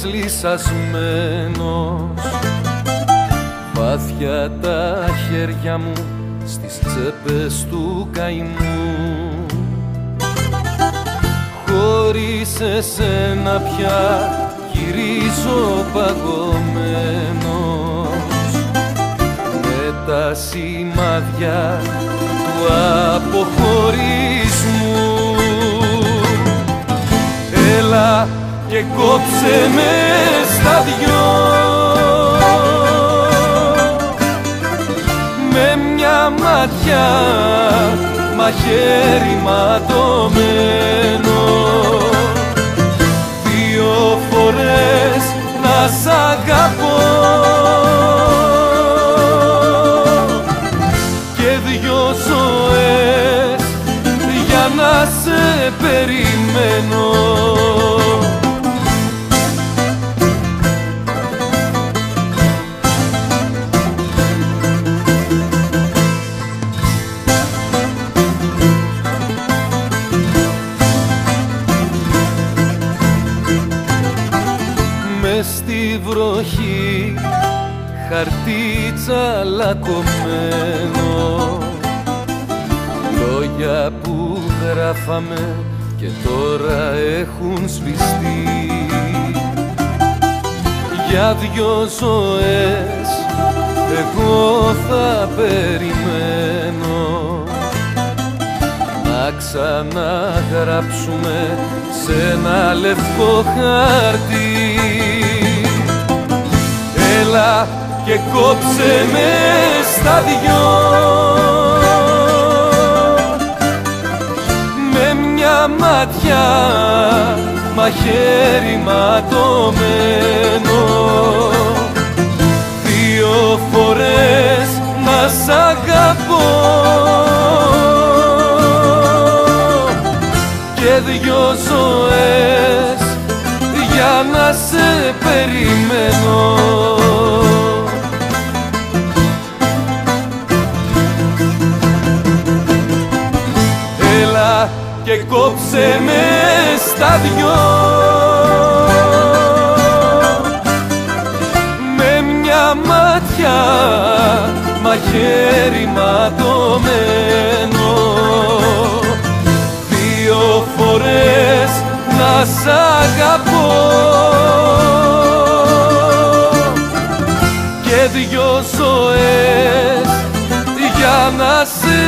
λυσασμένος, βάθια τα χέρια μου στις τσέπες του καημού. Χωρίς εσένα πια γυρίζω παγωμένος, με τα σημάδια του αποχωρισμού. Έλα και κόψε με στα δυο, με μια ματιά μαχαίρι ματωμένο, δύο φορές να σ' αγαπώ και δυο ζωές για να σε περιμένω. Στη βροχή χαρτί τσαλακωμένο, λόγια που γράφαμε και τώρα έχουν σβηστεί. Για δυο ζωές εγώ θα περιμένω να ξαναγράψουμε σε ένα λευκό χαρτί. Έλα και κόψε με στα δυο, με μια ματιά μαχαίρι ματωμένο, δύο φορές να σ' αγαπώ και δυο ζωές για να σε περιμένω. Έλα και κόψε με στα δυο, με μια ματιά μαχαίρι ματωμένο, δύο φορές να σ' αγαπώ και δυο ζωές για να σε